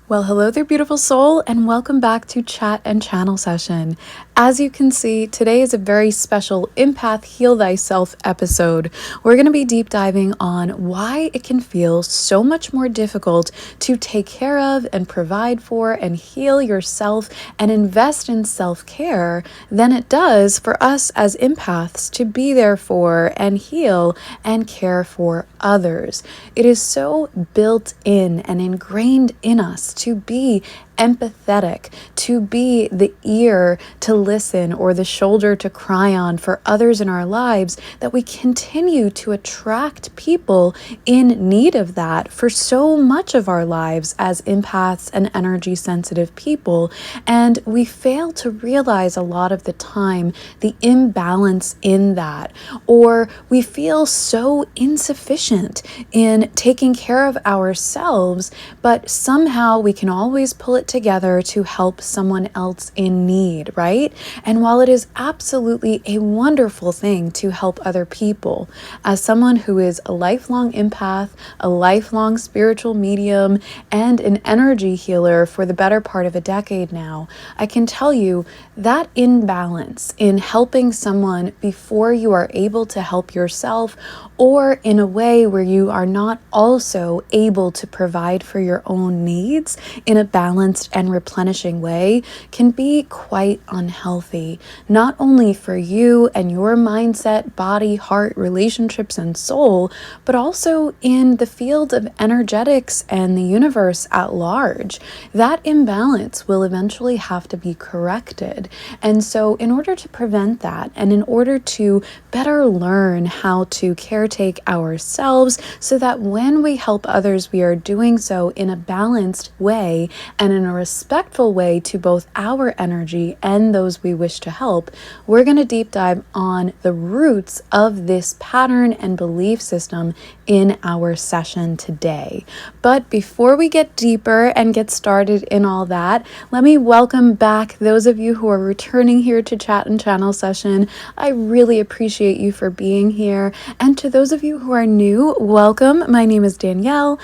Well, hello there, beautiful soul, and welcome back to Chat and Channel Session. As you can see, today is a very special Empath Heal Thyself episode. We're going to be deep diving on why it can feel so much more difficult to take care of and provide for and heal yourself and invest in self-care than it does for us as empaths to be there for and heal and care for others. It is so built in and ingrained in us to be empathetic, to be the ear to listen or the shoulder to cry on for others in our lives, that we continue to attract people in need of that for so much of our lives as empaths and energy sensitive people. And we fail to realize a lot of the time the imbalance in that, or we feel so insufficient in taking care of ourselves, but somehow we can always pull it together to help someone else in need, right? And while it is absolutely a wonderful thing to help other people, as someone who is a lifelong empath, a lifelong spiritual medium, and an energy healer for the better part of a decade now, I can tell you that imbalance in helping someone before you are able to help yourself, or in a way where you are not also able to provide for your own needs in a balanced and replenishing way, can be quite unhealthy, not only for you and your mindset, body, heart, relationships, and soul, but also in the field of energetics and the universe at large. That imbalance will eventually have to be corrected. And so in order to prevent that, and in order to better learn how to caretake ourselves so that when we help others, we are doing so in a balanced way and in a respectful way to both our energy and those we wish to help, we're going to deep dive on the roots of this pattern and belief system in our session today. But before we get deeper and get started in all that, let me welcome back those of you who are returning here to Chat and Channel Session. I really appreciate you for being here. And to those of you who are new, welcome. My name is Danielle,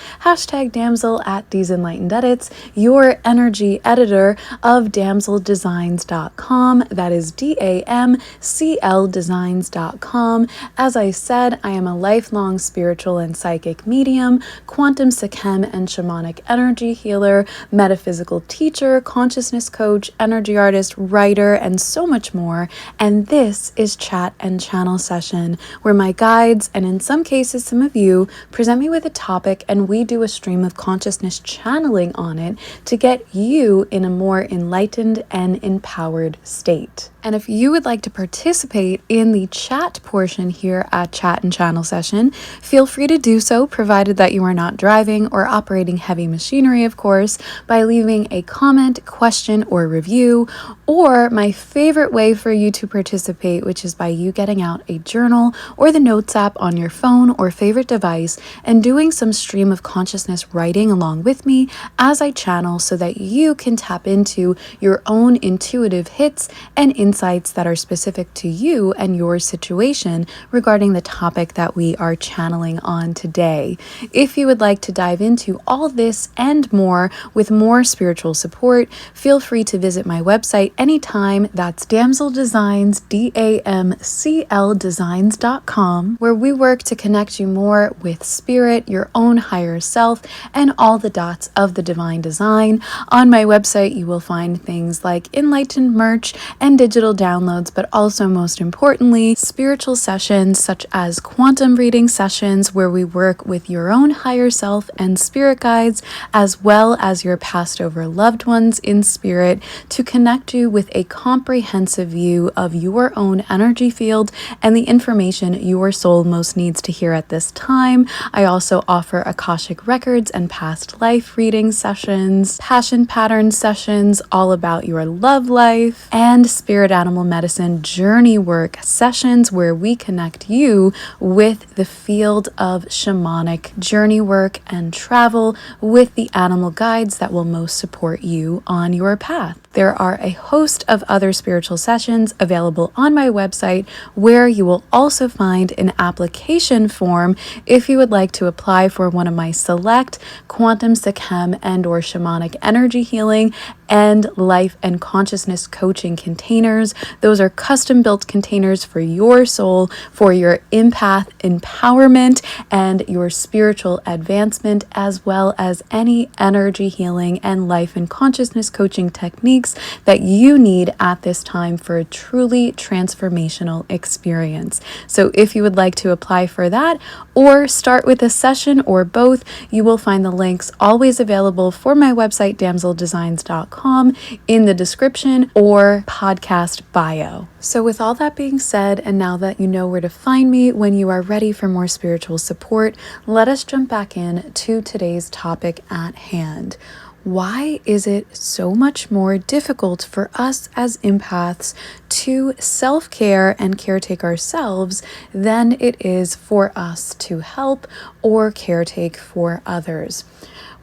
#damsel at These Enlightened Edits, your energy editor of damseldesigns.com. That is DAMCL designs.com. As I said, I am a lifelong spiritual and psychic medium, quantum Sikhem and shamanic energy healer, metaphysical teacher, consciousness coach, energy artist, writer, and so much more. And this is Chat and Channel Session, where my guides, and in some cases some of you, present me with a topic and we do a stream of consciousness channeling on it to get you in a more enlightened and empowered state. And if you would like to participate in the chat portion here at Chat and Channel Session, feel free to do so, provided that you are not driving or operating heavy machinery, of course, by leaving a comment, question, or review, or my favorite way for you to participate, which is by you getting out a journal or the notes app on your phone or favorite device and doing some stream of consciousness writing along with me as I channel, so that you can tap into your own intuitive hits and insights that are specific to you and your situation regarding the topic that we are channeling on today. If you would like to dive into all this and more with more spiritual support, feel free to visit my website anytime. That's Damsel Designs, DAMCL designs.com, where we work to connect you more with spirit, your own higher self, and all the dots of the divine design. On my website, you will find things like enlightened merch and digital downloads, but also most importantly, spiritual sessions such as quantum reading sessions where we work with your own higher self and spirit guides, as well as your passed over loved ones in spirit, to connect you with a comprehensive view of your own energy field and the information your soul most needs to hear at this time. I also offer Akashic records and past life reading sessions, passion pattern sessions all about your love life, and spirit animal medicine journey work sessions where we connect you with the field of shamanic journey work and travel with the animal guides that will most support you on your path. There are a host of other spiritual sessions available on my website, where you will also find an application form if you would like to apply for one of my select quantum, Sikhem, and or shamanic energy healing and life and consciousness coaching containers. Those are custom built containers for your soul, for your empath empowerment and your spiritual advancement, as well as any energy healing and life and consciousness coaching techniques that you need at this time for a truly transformational experience. So if you would like to apply for that or start with a session or both, you will find the links always available for my website, damseldesigns.com, in the description or podcast bio. So with all that being said, and now that you know where to find me when you are ready for more spiritual support, let us jump back in to today's topic at hand. Why is it so much more difficult for us as empaths to self-care and caretake ourselves than it is for us to help or caretake for others?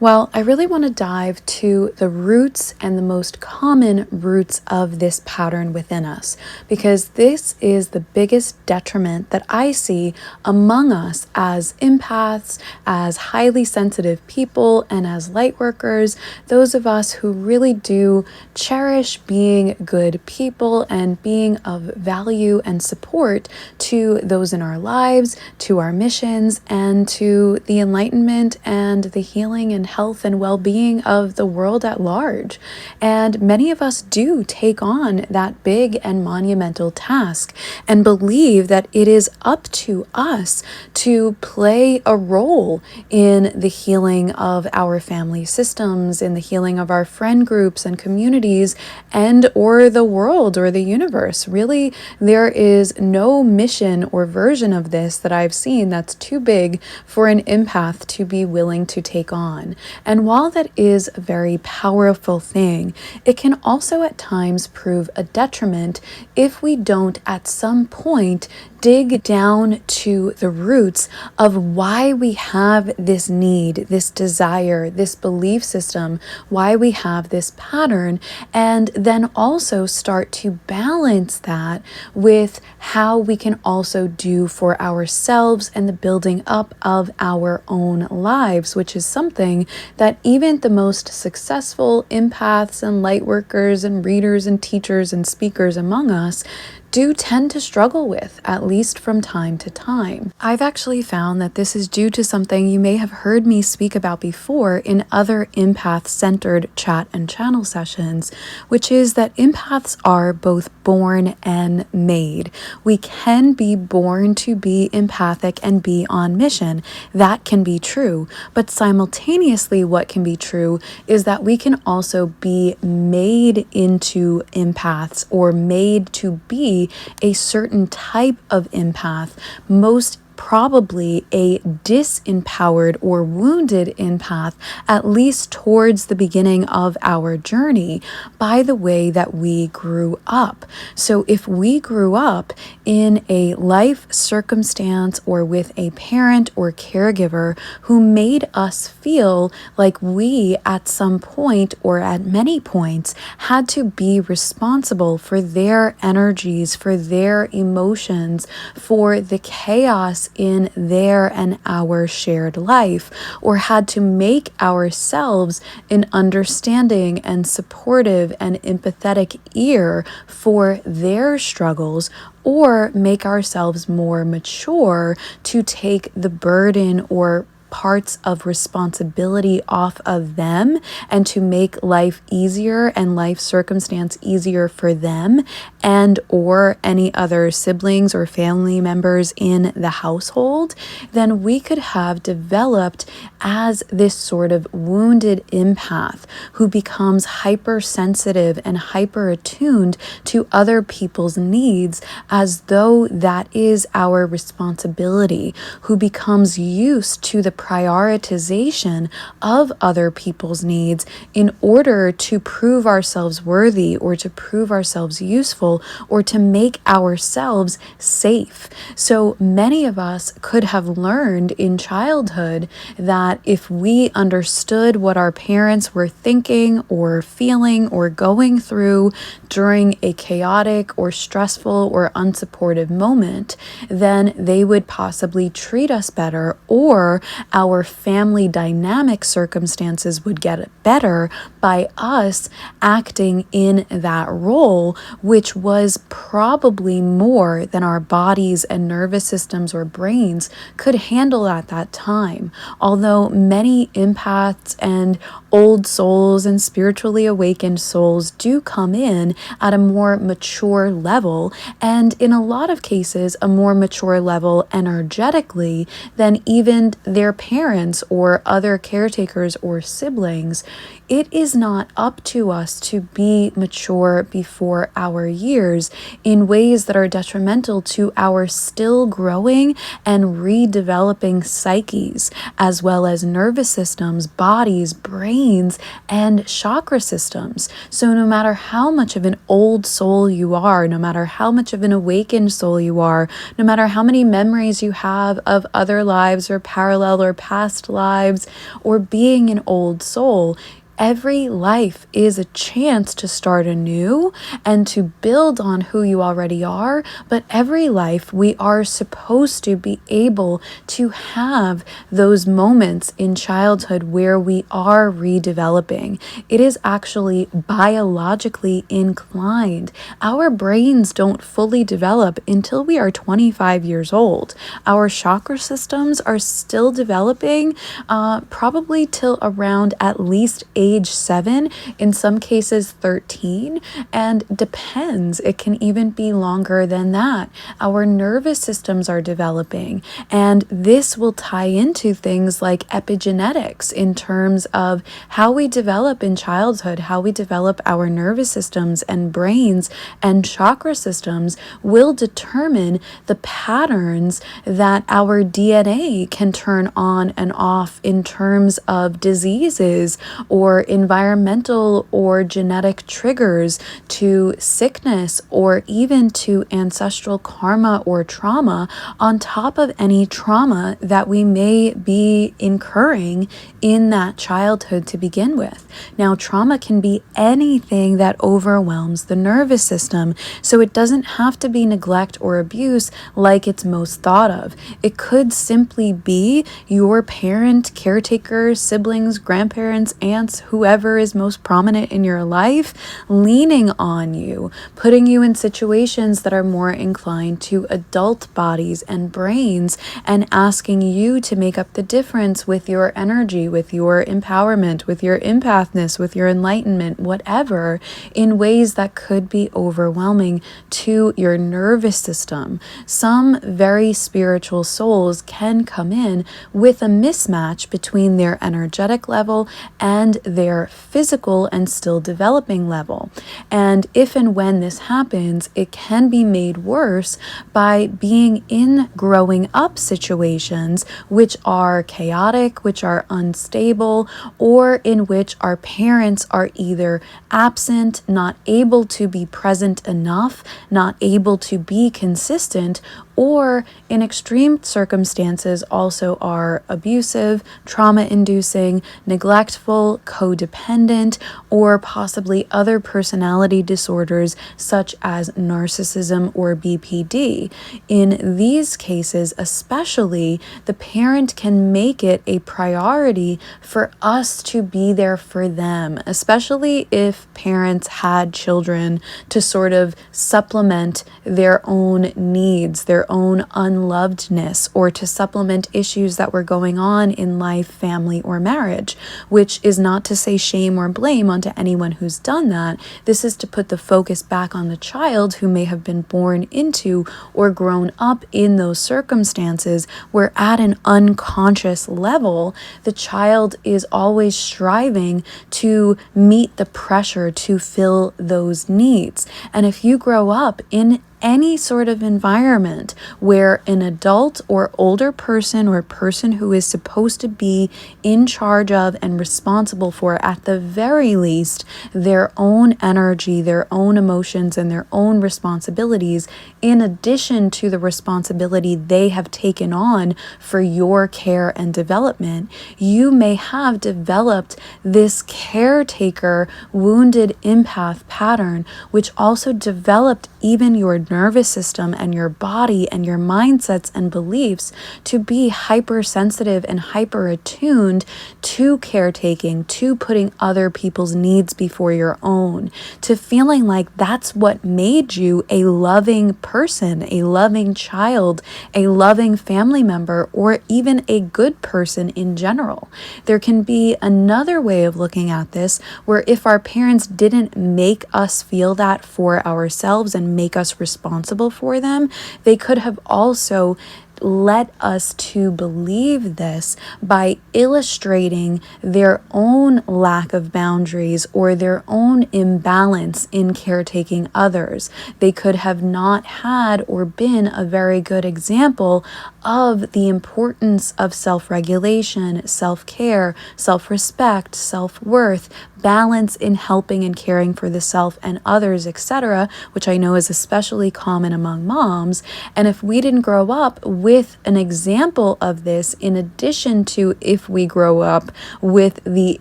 Well, I really want to dive to the roots and the most common roots of this pattern within us, because this is the biggest detriment that I see among us as empaths, as highly sensitive people, and as light workers, those of us who really do cherish being good people and being of value and support to those in our lives, to our missions, and to the enlightenment and the healing and health and well-being of the world at large. And many of us do take on that big and monumental task and believe that it is up to us to play a role in the healing of our family systems, in the healing of our friend groups and communities, and or the world or the universe. Really, there is no mission or version of this that I've seen that's too big for an empath to be willing to take on. And while that is a very powerful thing, it can also at times prove a detriment if we don't at some point dig down to the roots of why we have this need, this desire, this belief system, why we have this pattern, and then also start to balance that with how we can also do for ourselves and the building up of our own lives, which is something that even the most successful empaths and light workers and readers and teachers and speakers among us do tend to struggle with, at least from time to time. I've actually found that this is due to something you may have heard me speak about before in other empath-centered chat and channel sessions, which is that empaths are both born and made. We can be born to be empathic and be on mission. That can be true, but simultaneously what can be true is that we can also be made into empaths or made to be a certain type of empath, most probably a disempowered or wounded empath, at least towards the beginning of our journey, by the way that we grew up. So if we grew up in a life circumstance or with a parent or caregiver who made us feel like we at some point or at many points had to be responsible for their energies, for their emotions, for the chaos in their and our shared life, or had to make ourselves an understanding and supportive and empathetic ear for their struggles, or make ourselves more mature to take the burden or parts of responsibility off of them and to make life easier and life circumstance easier for them and or any other siblings or family members in the household, then we could have developed as this sort of wounded empath who becomes hypersensitive and hyper attuned to other people's needs as though that is our responsibility, who becomes used to the prioritization of other people's needs in order to prove ourselves worthy or to prove ourselves useful or to make ourselves safe. So many of us could have learned in childhood that if we understood what our parents were thinking or feeling or going through during a chaotic or stressful or unsupportive moment, then they would possibly treat us better, or our family dynamic circumstances would get better by us acting in that role, which was probably more than our bodies and nervous systems or brains could handle at that time. Although many empaths and old souls and spiritually awakened souls do come in at a more mature level, and in a lot of cases, a more mature level energetically than even their parents or other caretakers or siblings, it is not up to us to be mature before our years in ways that are detrimental to our still growing and redeveloping psyches, as well as nervous systems, bodies, brains, and chakra systems. So no matter how much of an old soul you are, no matter how much of an awakened soul you are, no matter how many memories you have of other lives or parallel or past lives or being an old soul, every life is a chance to start anew and to build on who you already are, but every life we are supposed to be able to have those moments in childhood where we are redeveloping. It is actually biologically inclined. Our brains don't fully develop until we are 25 years old. Our chakra systems are still developing probably till around at least age 7, in some cases 13, and depends. It can even be longer than that. Our nervous systems are developing, and this will tie into things like epigenetics in terms of how we develop in childhood, how we develop our nervous systems and brains and chakra systems will determine the patterns that our DNA can turn on and off in terms of diseases or environmental or genetic triggers to sickness or even to ancestral karma or trauma, on top of any trauma that we may be incurring in that childhood to begin with. Now, trauma can be anything that overwhelms the nervous system, so it doesn't have to be neglect or abuse like it's most thought of. It could simply be your parent, caretaker, siblings, grandparents, aunts, whoever is most prominent in your life, leaning on you, putting you in situations that are more inclined to adult bodies and brains, and asking you to make up the difference with your energy, with your empowerment, with your empathness, with your enlightenment, whatever, in ways that could be overwhelming to your nervous system. Some very spiritual souls can come in with a mismatch between their energetic level and their physical and still developing level. And if and when this happens, it can be made worse by being in growing up situations which are chaotic, which are unstable, or in which our parents are either absent, not able to be present enough, not able to be consistent, or in extreme circumstances also are abusive, trauma-inducing, neglectful, codependent, or possibly other personality disorders such as narcissism or BPD. In these cases especially, the parent can make it a priority for us to be there for them, especially if parents had children to sort of supplement their own needs, their own unlovedness, or to supplement issues that were going on in life, family, or marriage, which is not to say shame or blame onto anyone who's done that. This is to put the focus back on the child who may have been born into or grown up in those circumstances where at an unconscious level, the child is always striving to meet the pressure to fill those needs. And if you grow up in any sort of environment where an adult or older person or person who is supposed to be in charge of and responsible for, at the very least, their own energy, their own emotions, and their own responsibilities, in addition to the responsibility they have taken on for your care and development, you may have developed this caretaker wounded empath pattern, which also developed even your nervous system and your body and your mindsets and beliefs to be hypersensitive and hyper attuned to caretaking, to putting other people's needs before your own, to feeling like that's what made you a loving person, a loving child, a loving family member, or even a good person in general. There can be another way of looking at this where if our parents didn't make us feel that for ourselves and make us responsible for them, they could have also led us to believe this by illustrating their own lack of boundaries or their own imbalance in caretaking others. They could have not had or been a very good example of the importance of self-regulation, self-care, self-respect, self-worth, balance in helping and caring for the self and others, etc., which I know is especially common among moms. And if we didn't grow up with an example of this, in addition to if we grow up with the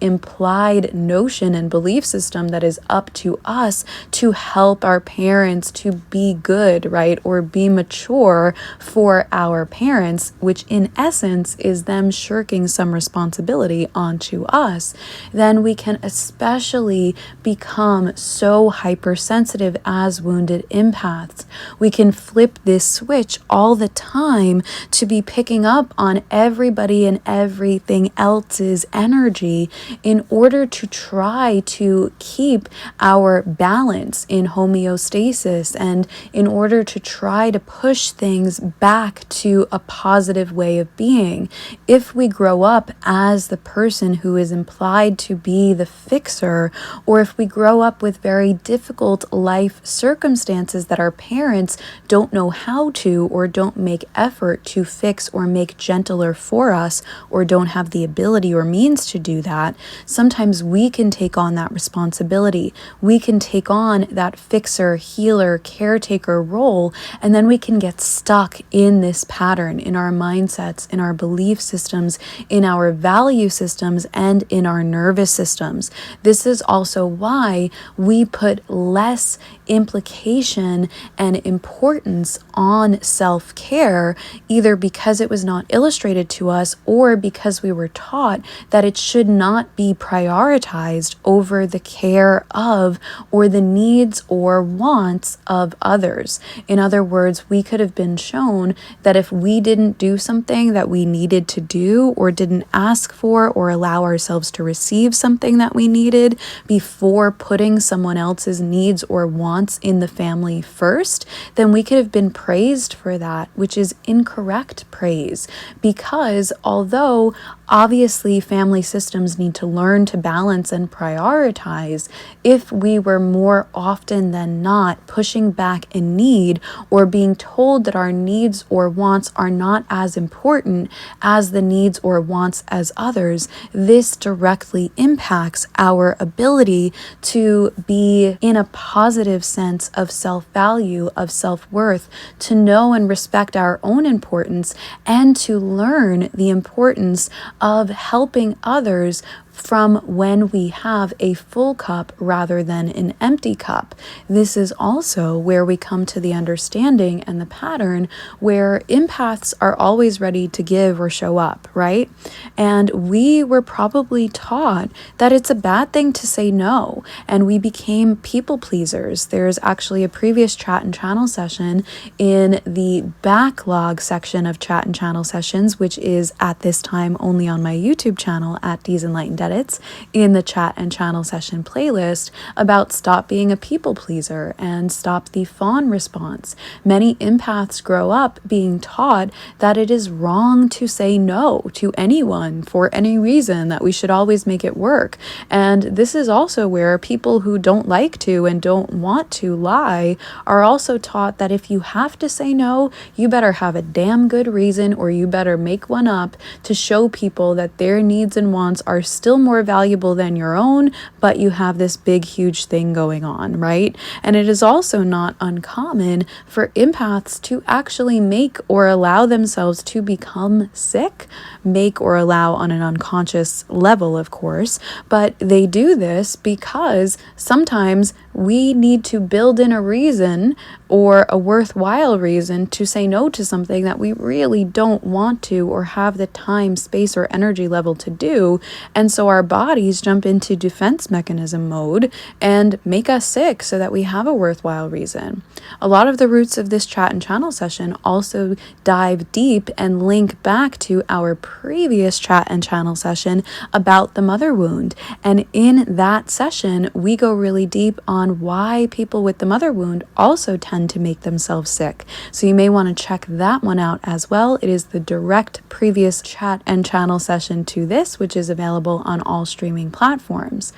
implied notion and belief system that is up to us to help our parents to be good, right, or be mature for our parents, which in essence is them shirking some responsibility onto us, then we can especially become so hypersensitive as wounded empaths. We can flip this switch all the time to be picking up on everybody and everything else's energy in order to try to keep our balance in homeostasis and in order to try to push things back to a positive way of being. If we grow up as the person who is implied to be the fixer, or if we grow up with very difficult life circumstances that our parents don't know how to or don't make effort to fix or make gentler for us, or don't have the ability or means to do that, sometimes we can take on that responsibility. We can take on that fixer, healer, caretaker role, and then we can get stuck in this pattern, in our mindsets, in our belief systems, in our value systems, and in our nervous systems. This is also why we put less implication and importance on self-care, either because it was not illustrated to us or because we were taught that it should not be prioritized over the care of or the needs or wants of others. In other words, we could have been shown that if we didn't do something that we needed to do, or didn't ask for or allow ourselves to receive something that we needed before putting someone else's needs or wants in the family first, then we could have been praised for that, which is incorrect praise. Because although obviously family systems need to learn to balance and prioritize, if we were more often than not pushing back in need or being told that our needs or wants are not as important as the needs or wants as others, this directly impacts our ability to be in a positive sense of self-value, of self-worth, to know and respect our own importance, and to learn the importance of helping others from when we have a full cup rather than an empty cup. This is also where we come to the understanding and the pattern where empaths are always ready to give or show up, right? And we were probably taught that it's a bad thing to say no, and we became people pleasers. There's actually a previous chat and channel session in the backlog section of chat and channel sessions, which is at this time only on my YouTube channel at Enlightened edits in the chat and channel session playlist about stop being a people pleaser and stop the fawn response. Many empaths grow up being taught that it is wrong to say no to anyone for any reason, that we should always make it work. And this is also where people who don't like to and don't want to lie are also taught that if you have to say no, you better have a damn good reason, or you better make one up to show people that their needs and wants are still more valuable than your own, but you have this big, huge thing going on, right? And it is also not uncommon for empaths to actually make or allow themselves to become sick, make or allow on an unconscious level, of course, but they do this because sometimes we need to build in a reason or a worthwhile reason to say no to something that we really don't want to or have the time, space, or energy level to do. And so our bodies jump into defense mechanism mode and make us sick so that we have a worthwhile reason. A lot of the roots of this chat and channel session also dive deep and link back to our previous chat and channel session about the mother wound. And in that session, we go really deep on why people with the mother wound also tend to make themselves sick. So you may want to check that one out as well. It is the direct previous chat and channel session to this, which is available on all streaming platforms.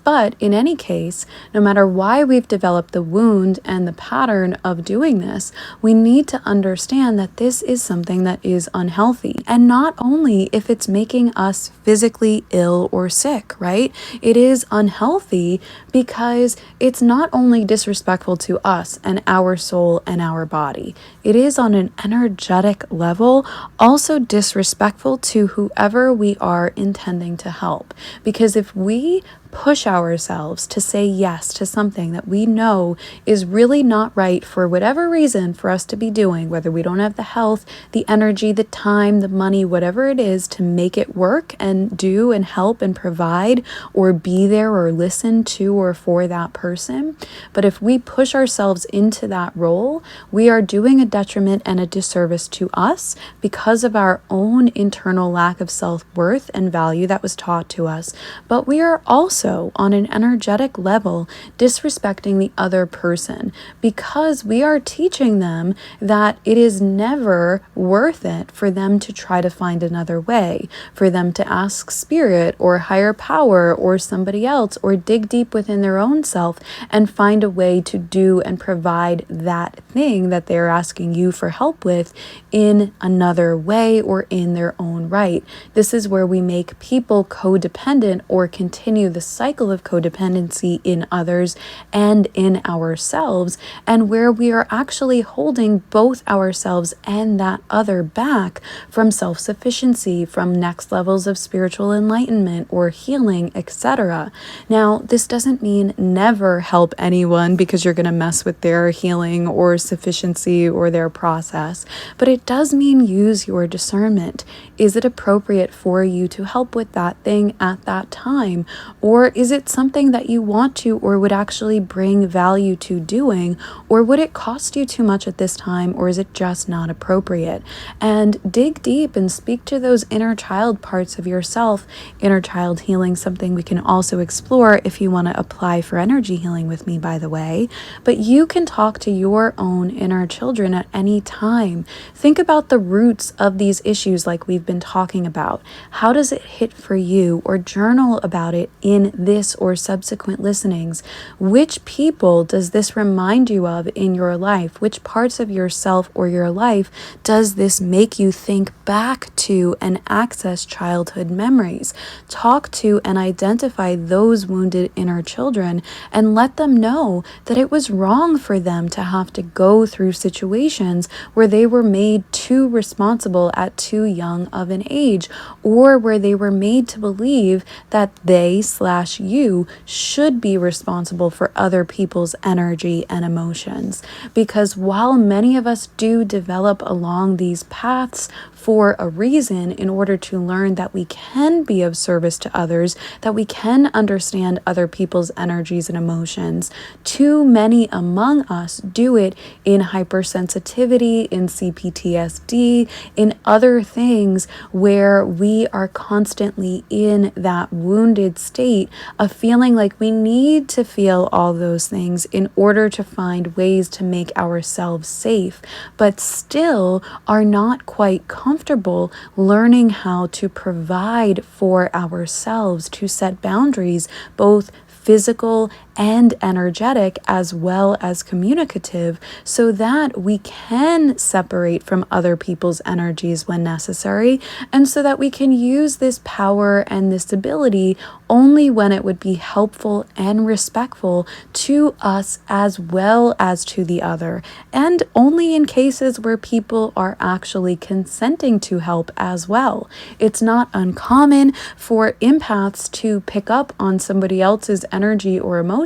But in any case, no matter why we've developed the wound and the pattern of doing this, we need to understand that this is something that is unhealthy. And not only if it's making us physically ill or sick, right? It is unhealthy because it's not only disrespectful to us and our soul and our body, it is on an energetic level also disrespectful to whoever we are intending to help. Because if we push ourselves to say yes to something that we know is really not right for whatever reason for us to be doing, whether we don't have the health, the energy, the time, the money, whatever it is to make it work and do and help and provide or be there or listen to or for that person. But if we push ourselves into that role, we are doing a detriment and a disservice to us because of our own internal lack of self-worth and value that was taught to us. But we are also on an energetic level disrespecting the other person because we are teaching them that it is never worth it for them to try to find another way, for them to ask spirit or higher power or somebody else or dig deep within their own self and find a way to do and provide that thing that they're asking you for help with in another way or in their own right. This is where we make people codependent or continue the cycle of codependency in others and in ourselves, and where we are actually holding both ourselves and that other back from self-sufficiency, from next levels of spiritual enlightenment or healing, etc. Now, this doesn't mean never help anyone because you're going to mess with their healing or sufficiency or their process, but it does mean use your discernment. Is it appropriate for you to help with that thing at that time? Or is it something that you want to or would actually bring value to doing? Or would it cost you too much at this time? Or is it just not appropriate? And dig deep and speak to those inner child parts of yourself. Inner child healing, something we can also explore if you want to apply for energy healing with me, by the way. But you can talk to your own inner children at any time. Think about the roots of these issues like we've been talking about. How does it hit for you? Or journal about it in this or subsequent listenings. Which people does this remind you of in your life? Which parts of yourself or your life does this make you think back to and access childhood memories? Talk to and identify those wounded inner children and let them know that it was wrong for them to have to go through situations where they were made too responsible at too young of an age, or where they were made to believe that they/you should be responsible for other people's energy and emotions. Because while many of us do develop along these paths for a reason, in order to learn that we can be of service to others, that we can understand other people's energies and emotions. Too many among us do it in hypersensitivity, in CPTSD, in other things where we are constantly in that wounded state of feeling like we need to feel all those things in order to find ways to make ourselves safe, but still are not quite comfortable learning how to provide for ourselves, to set boundaries, both physical and energetic as well as communicative, so that we can separate from other people's energies when necessary, and so that we can use this power and this ability only when it would be helpful and respectful to us as well as to the other, and only in cases where people are actually consenting to help as well. It's not uncommon for empaths to pick up on somebody else's energy or emotion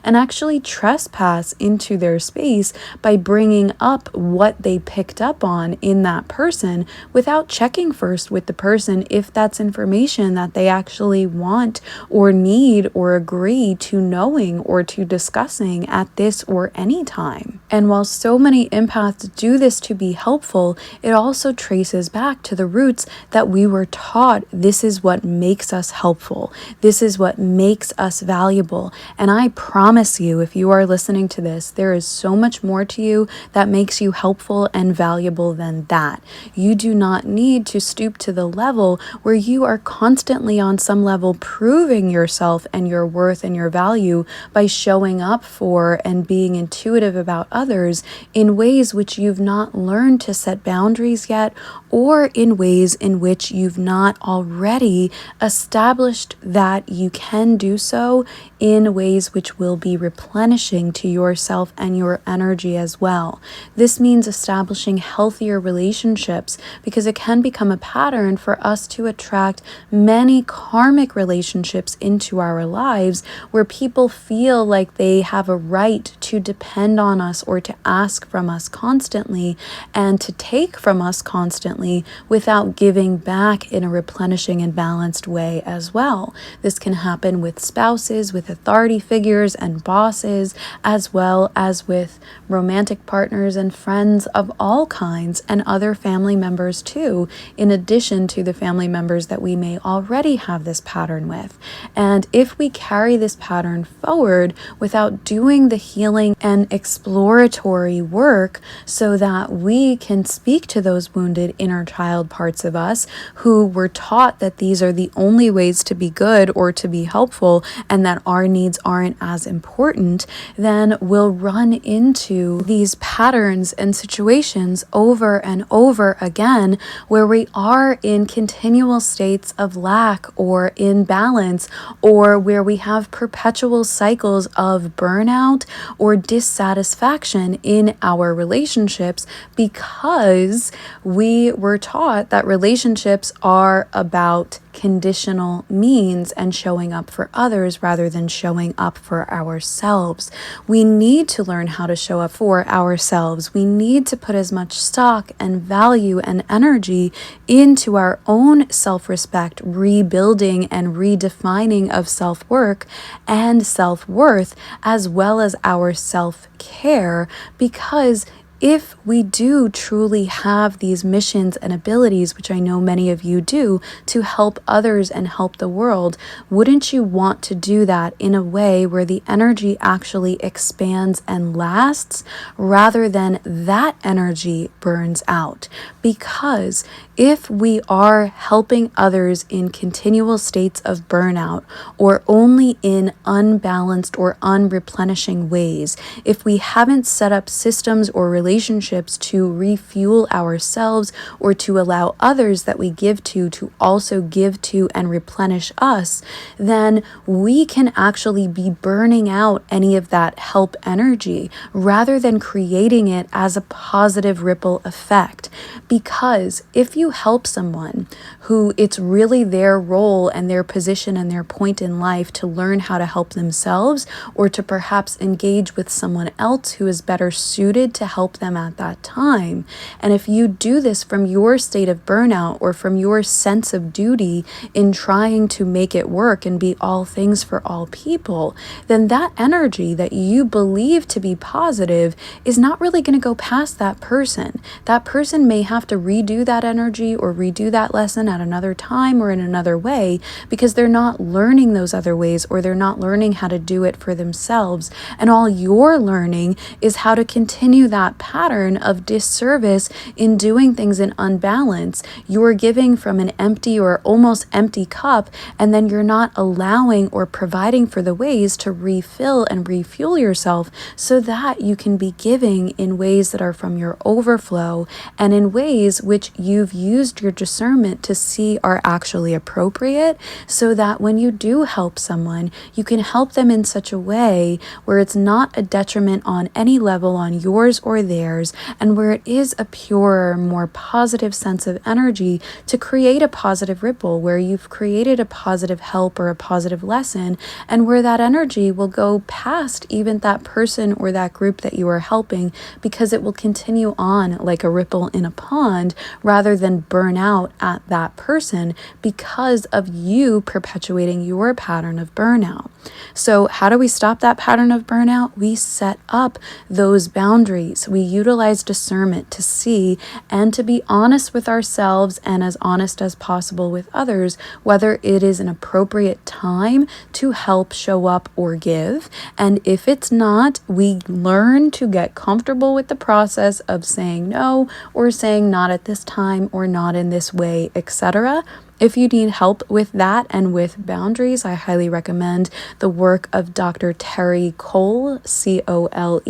and actually trespass into their space by bringing up what they picked up on in that person without checking first with the person if that's information that they actually want or need or agree to knowing or to discussing at this or any time. And while so many empaths do this to be helpful, it also traces back to the roots that we were taught this is what makes us helpful. This is what makes us valuable. And I promise you, if you are listening to this, there is so much more to you that makes you helpful and valuable than that. You do not need to stoop to the level where you are constantly on some level proving yourself and your worth and your value by showing up for and being intuitive about others in ways which you've not learned to set boundaries yet, or in ways in which you've not already established that you can do so in ways which will be replenishing to yourself and your energy as well. This means establishing healthier relationships, because it can become a pattern for us to attract many karmic relationships into our lives where people feel like they have a right to depend on us or to ask from us constantly and to take from us constantly without giving back in a replenishing and balanced way as well. This can happen with spouses, with authority figures and bosses, as well as with romantic partners and friends of all kinds, and other family members too, in addition to the family members that we may already have this pattern with. And if we carry this pattern forward without doing the healing and exploratory work so that we can speak to those wounded inner child parts of us who were taught that these are the only ways to be good or to be helpful, and that our needs aren't as important, then we'll run into these patterns and situations over and over again where we are in continual states of lack or imbalance, or where we have perpetual cycles of burnout or dissatisfaction in our relationships, because we were taught that relationships are about conditional means and showing up for others rather than showing up for ourselves. We need to learn how to show up for ourselves. We need to put as much stock and value and energy into our own self-respect, rebuilding and redefining of self-work and self-worth, as well as our self-care, because if we do truly have these missions and abilities, which I know many of you do, to help others and help the world, wouldn't you want to do that in a way where the energy actually expands and lasts rather than that energy burns out? Because if we are helping others in continual states of burnout, or only in unbalanced or unreplenishing ways, if we haven't set up systems or relationships to refuel ourselves or to allow others that we give to also give to and replenish us, then we can actually be burning out any of that help energy rather than creating it as a positive ripple effect. Because if you help someone who it's really their role and their position and their point in life to learn how to help themselves, or to perhaps engage with someone else who is better suited to help help them at that time. And if you do this from your state of burnout or from your sense of duty in trying to make it work and be all things for all people, then that energy that you believe to be positive is not really going to go past that person. That person may have to redo that energy or redo that lesson at another time or in another way because they're not learning those other ways, or they're not learning how to do it for themselves. And all you're learning is how to continue that pattern of disservice in doing things in unbalance. You're giving from an empty or almost empty cup, and then you're not allowing or providing for the ways to refill and refuel yourself so that you can be giving in ways that are from your overflow and in ways which you've used your discernment to see are actually appropriate, so that when you do help someone, you can help them in such a way where it's not a detriment on any level on yours or theirs, and where it is a purer, more positive sense of energy to create a positive ripple where you've created a positive help or a positive lesson, and where that energy will go past even that person or that group that you are helping, because it will continue on like a ripple in a pond rather than burn out at that person because of you perpetuating your pattern of burnout. So how do we stop that pattern of burnout? We set up those boundaries. We utilize discernment to see and to be honest with ourselves and as honest as possible with others, whether it is an appropriate time to help, show up, or give. And if it's not, we learn to get comfortable with the process of saying no, or saying not at this time, or not in this way, etc. If you need help with that and with boundaries, I highly recommend the work of Dr. Terry Cole, Cole.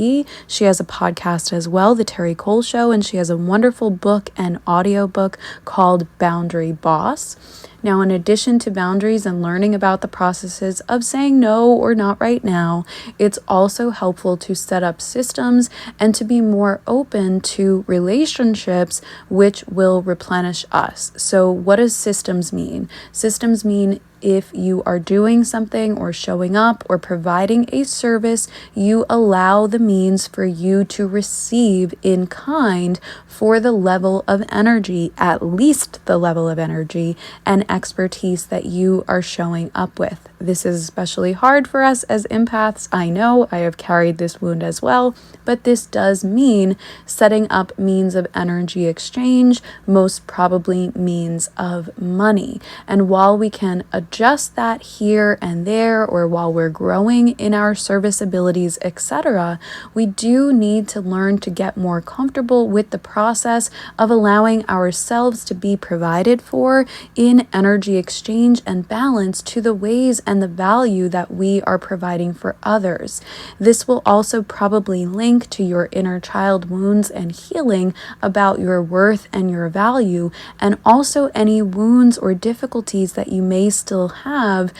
She has a podcast as well, The Terry Cole Show, and she has a wonderful book and audiobook called Boundary Boss. Now, in addition to boundaries and learning about the processes of saying no or not right now, it's also helpful to set up systems and to be more open to relationships which will replenish us. So what does systems mean? Systems mean if you are doing something or showing up or providing a service, you allow the means for you to receive in kind for the level of energy, at least the level of energy and expertise that you are showing up with. This is especially hard for us as empaths. I know I have carried this wound as well, but this does mean setting up means of energy exchange, most probably means of money. And while we can adjust that here and there, or while we're growing in our service abilities, etc., we do need to learn to get more comfortable with the process of allowing ourselves to be provided for in energy exchange and balance to the ways and the value that we are providing for others. This will also probably link to your inner child wounds and healing about your worth and your value, and also any wounds or difficulties that you may still have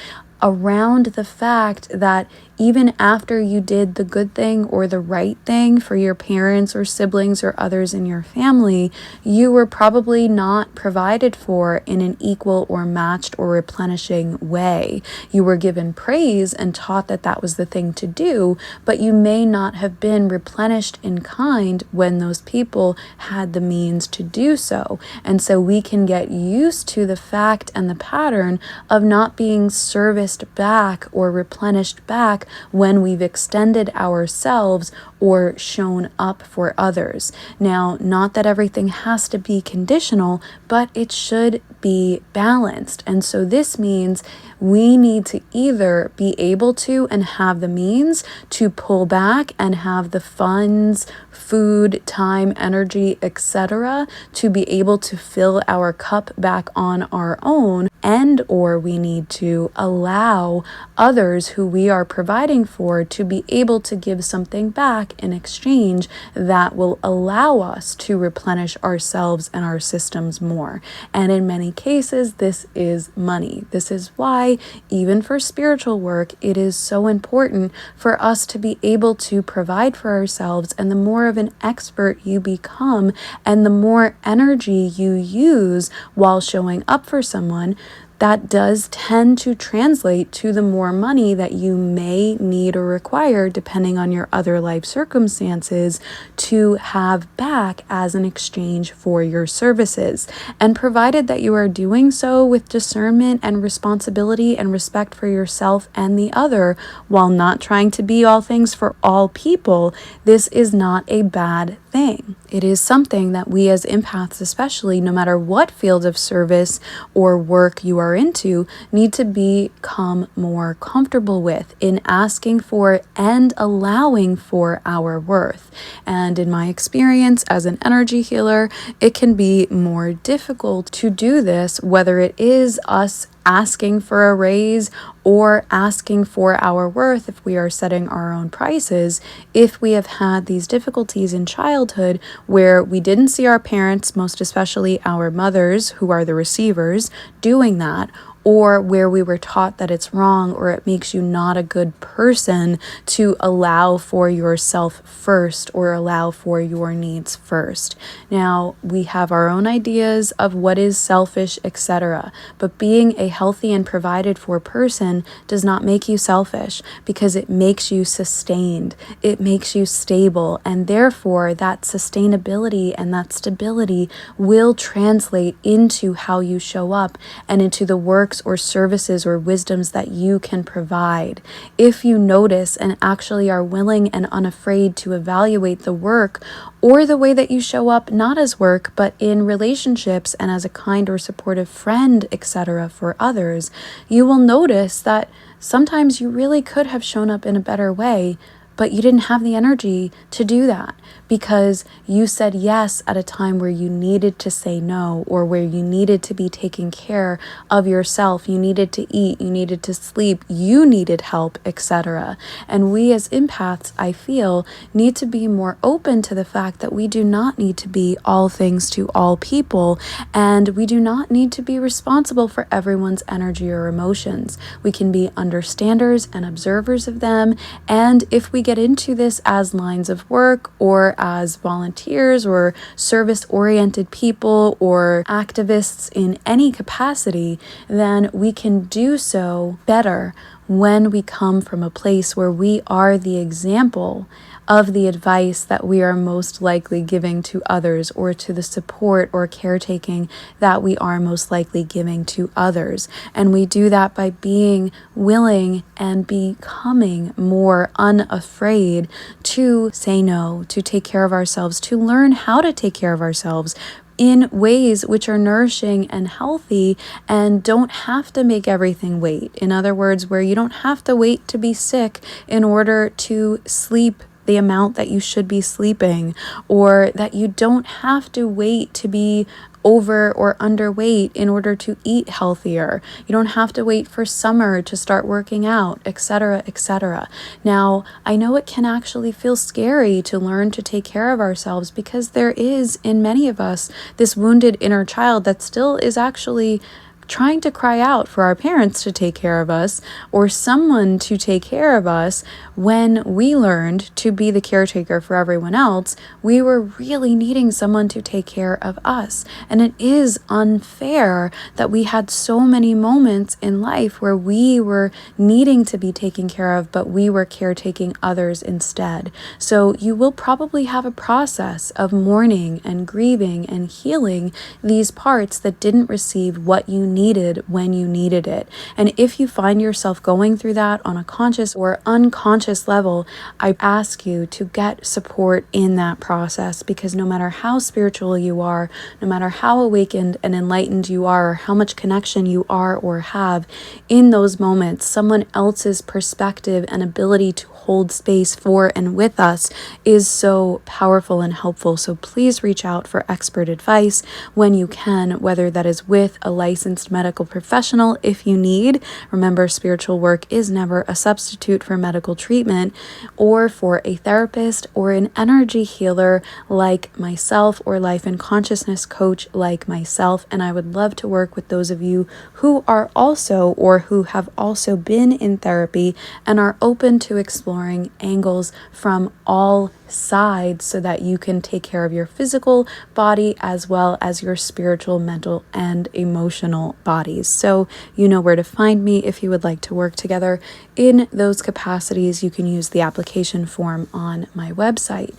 around the fact that even after you did the good thing or the right thing for your parents or siblings or others in your family, you were probably not provided for in an equal or matched or replenishing way. You were given praise and taught that that was the thing to do, but you may not have been replenished in kind when those people had the means to do so. And so we can get used to the fact and the pattern of not being serviced back or replenished back when we've extended ourselves or shown up for others. Now, not that everything has to be conditional, but it should be balanced. And so this means we need to either be able to and have the means to pull back and have the funds, food, time, energy, etc., to be able to fill our cup back on our own, and or we need to allow others who we are providing for to be able to give something back in exchange that will allow us to replenish ourselves and our systems more. And in many cases, this is money. This is why, even for spiritual work, it is so important for us to be able to provide for ourselves. And the more of an expert you become and the more energy you use while showing up for someone, that does tend to translate to the more money that you may need or require, depending on your other life circumstances, to have back as an exchange for your services. And provided that you are doing so with discernment and responsibility and respect for yourself and the other, while not trying to be all things for all people, this is not a bad thing. It is something that we as empaths, especially, no matter what field of service or work you are into, need to become more comfortable with in asking for and allowing for our worth. And in my experience as an energy healer, it can be more difficult to do this, whether it is us asking for a raise or asking for our worth if we are setting our own prices, if we have had these difficulties in childhood where we didn't see our parents, most especially our mothers, who are the receivers, doing that, or where we were taught that it's wrong or it makes you not a good person to allow for yourself first or allow for your needs first. Now, we have our own ideas of what is selfish, etc., but being a healthy and provided for person does not make you selfish, because it makes you sustained, it makes you stable, and therefore that sustainability and that stability will translate into how you show up and into the works or services or wisdoms that you can provide. If you notice and actually are willing and unafraid to evaluate the work or the way that you show up, not as work, but in relationships and as a kind or supportive friend, etc., for others, you will notice that sometimes you really could have shown up in a better way, but you didn't have the energy to do that because you said yes at a time where you needed to say no, or where you needed to be taking care of yourself. You needed to eat, you needed to sleep, you needed help, etc. And we as empaths, I feel, need to be more open to the fact that we do not need to be all things to all people, and we do not need to be responsible for everyone's energy or emotions. We can be understanders and observers of them, and if we get into this as lines of work or as volunteers or service-oriented people or activists in any capacity, then we can do so better when we come from a place where we are the example of the advice that we are most likely giving to others, or to the support or caretaking that we are most likely giving to others. And we do that by being willing and becoming more unafraid to say no, to take care of ourselves, to learn how to take care of ourselves in ways which are nourishing and healthy and don't have to make everything wait. In other words, where you don't have to wait to be sick in order to sleep the amount that you should be sleeping, or that you don't have to wait to be over or underweight in order to eat healthier. You don't have to wait for summer to start working out, etc., etc. Now, I know it can actually feel scary to learn to take care of ourselves, because there is in many of us this wounded inner child that still is actually trying to cry out for our parents to take care of us or someone to take care of us. When we learned to be the caretaker for everyone else, we were really needing someone to take care of us. And it is unfair that we had so many moments in life where we were needing to be taken care of, but we were caretaking others instead. So you will probably have a process of mourning and grieving and healing these parts that didn't receive what you needed when you needed it. And if you find yourself going through that on a conscious or unconscious level, I ask you to get support in that process, because no matter how spiritual you are, no matter how awakened and enlightened you are, or how much connection you are or have, in those moments, someone else's perspective and ability to hold space for and with us is so powerful and helpful. So please reach out for expert advice when you can, whether that is with a licensed medical professional if you need. Remember, spiritual work is never a substitute for medical treatment, or for a therapist or an energy healer like myself, or life and consciousness coach like myself. And I would love to work with those of you who are also, or who have also been in therapy and are open to exploring exploring angles from all sides so that you can take care of your physical body as well as your spiritual, mental, and emotional bodies. So you know where to find me if you would like to work together in those capacities. You can use the application form on my website.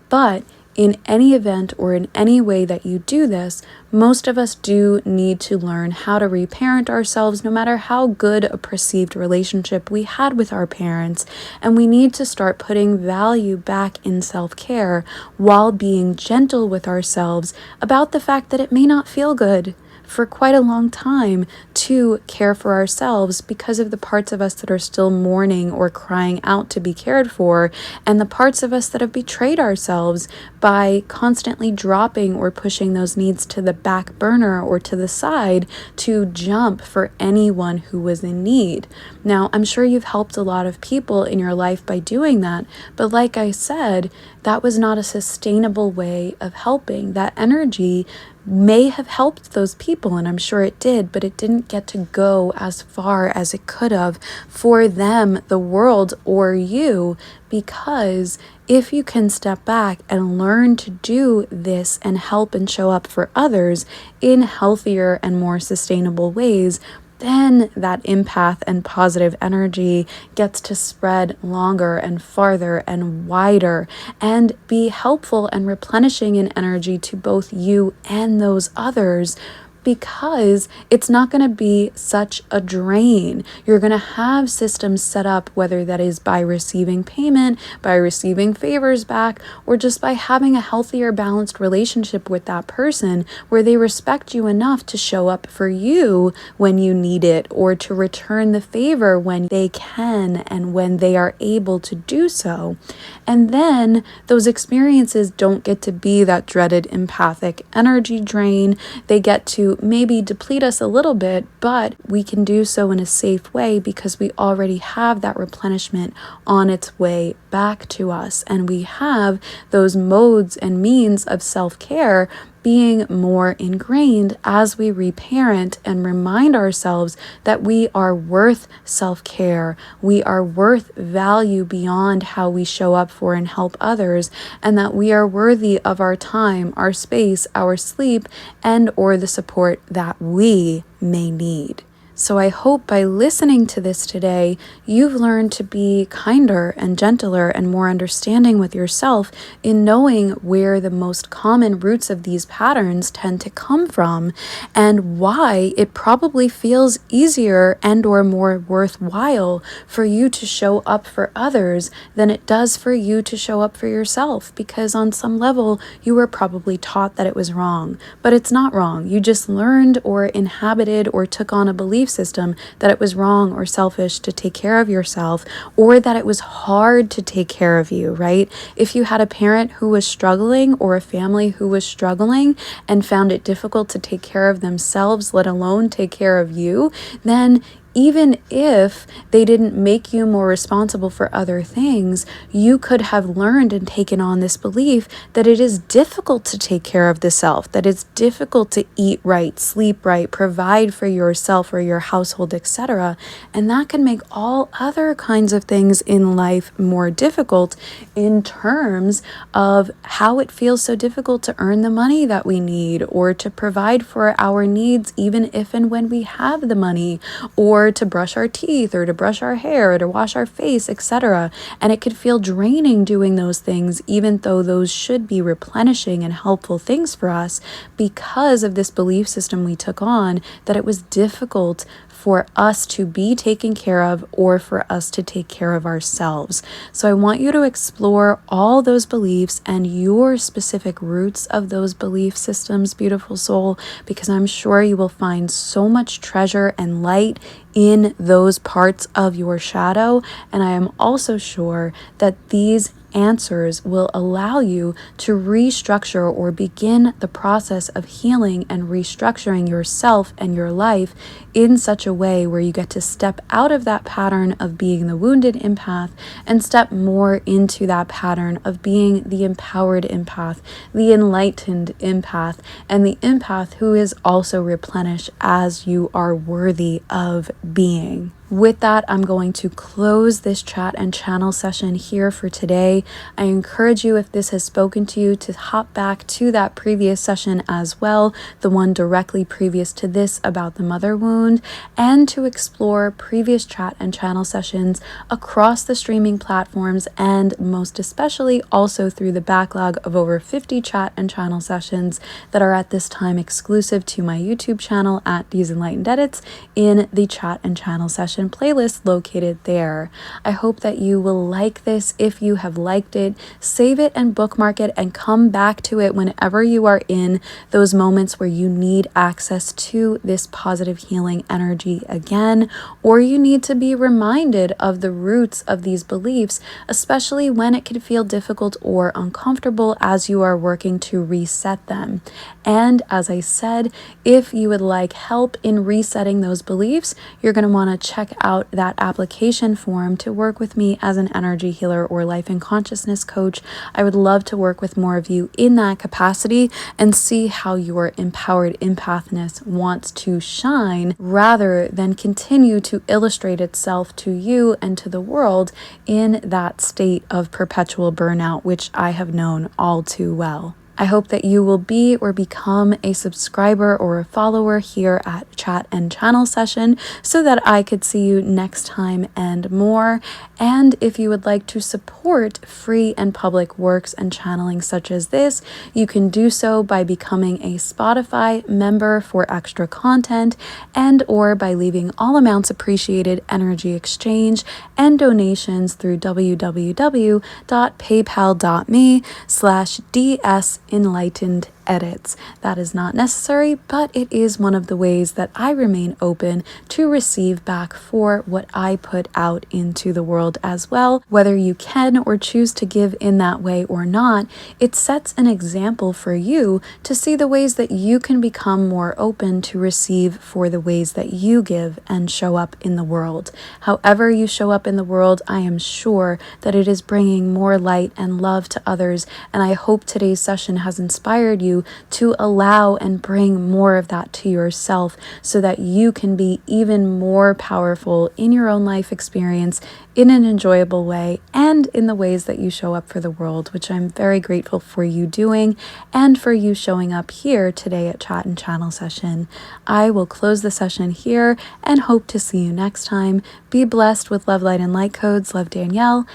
But in any event or in any way that you do this, most of us do need to learn how to reparent ourselves, no matter how good a perceived relationship we had with our parents. And we need to start putting value back in self-care while being gentle with ourselves about the fact that it may not feel good for quite a long time to care for ourselves because of the parts of us that are still mourning or crying out to be cared for, and the parts of us that have betrayed ourselves by constantly dropping or pushing those needs to the back burner or to the side to jump for anyone who was in need. Now, I'm sure you've helped a lot of people in your life by doing that, but like I said, that was not a sustainable way of helping. That energy may have helped those people, and I'm sure it did, but it didn't get to go as far as it could have for them, the world, or you, because if you can step back and learn to do this and help and show up for others in healthier and more sustainable ways, then that empath and positive energy gets to spread longer and farther and wider and be helpful and replenishing in energy to both you and those others, because it's not going to be such a drain. You're going to have systems set up, whether that is by receiving payment, by receiving favors back, or just by having a healthier, balanced relationship with that person where they respect you enough to show up for you when you need it, or to return the favor when they can and when they are able to do so. And then those experiences don't get to be that dreaded empathic energy drain. They get to maybe deplete us a little bit, but we can do so in a safe way because we already have that replenishment on its way back to us. And we have those modes and means of self-care being more ingrained as we reparent and remind ourselves that we are worth self-care, we are worth value beyond how we show up for and help others, and that we are worthy of our time, our space, our sleep, and or the support that we may need. So I hope by listening to this today, you've learned to be kinder and gentler and more understanding with yourself in knowing where the most common roots of these patterns tend to come from and why it probably feels easier and or more worthwhile for you to show up for others than it does for you to show up for yourself, because on some level you were probably taught that it was wrong, but it's not wrong. You just learned or inhabited or took on a belief system that it was wrong or selfish to take care of yourself, or that it was hard to take care of you, right? If you had a parent who was struggling or a family who was struggling and found it difficult to take care of themselves, let alone take care of you, then even if they didn't make you more responsible for other things, you could have learned and taken on this belief that it is difficult to take care of the self, that it's difficult to eat right, sleep right, provide for yourself or your household, etc. And that can make all other kinds of things in life more difficult in terms of how it feels so difficult to earn the money that we need, or to provide for our needs even if and when we have the money, or to brush our teeth, or to brush our hair, or to wash our face, etc. And it could feel draining doing those things, even though those should be replenishing and helpful things for us, because of this belief system we took on that it was difficult for us to be taken care of or for us to take care of ourselves. So I want you to explore all those beliefs and your specific roots of those belief systems, beautiful soul, because I'm sure you will find so much treasure and light in those parts of your shadow. And I am also sure that these answers will allow you to restructure or begin the process of healing and restructuring yourself and your life in such a way where you get to step out of that pattern of being the wounded empath and step more into that pattern of being the empowered empath, the enlightened empath, and the empath who is also replenished as you are worthy of being. With that, I'm going to close this chat and channel session here for today. I encourage you, if this has spoken to you, to hop back to that previous session as well, the one directly previous to this about the mother wound, and to explore previous chat and channel sessions across the streaming platforms, and most especially also through the backlog of over 50 chat and channel sessions that are at this time exclusive to my YouTube channel at These Enlightened Edits in the chat and channel session playlist located there. I hope that you will like this. If you have liked it, save it and bookmark it and come back to it whenever you are in those moments where you need access to this positive healing energy again, or you need to be reminded of the roots of these beliefs, especially when it can feel difficult or uncomfortable as you are working to reset them. And as I said, if you would like help in resetting those beliefs, you're going to want to check out that application form to work with me as an energy healer or life and consciousness coach. I would love to work with more of you in that capacity and see how your empowered empathness wants to shine rather than continue to illustrate itself to you and to the world in that state of perpetual burnout, which I have known all too well. I hope that you will be or become a subscriber or a follower here at Chat and Channel Session so that I could see you next time and more. And if you would like to support free and public works and channeling such as this, you can do so by becoming a Spotify member for extra content, and or by leaving all amounts appreciated energy exchange and donations through www.paypal.me/DSEnlightened edits. That is not necessary, but it is one of the ways that I remain open to receive back for what I put out into the world as well. Whether you can or choose to give in that way or not, it sets an example for you to see the ways that you can become more open to receive for the ways that you give and show up in the world. However you show up in the world, I am sure that it is bringing more light and love to others, and I hope today's session has inspired you to allow and bring more of that to yourself so that you can be even more powerful in your own life experience in an enjoyable way and in the ways that you show up for the world, which I'm very grateful for you doing and for you showing up here today at Chat and Channel Session. I will close the session here and hope to see you next time. Be blessed with love, light, and light codes. Love, Danielle.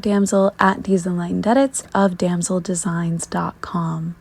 #damsel at These Enlightened Edits of damseldesigns.com.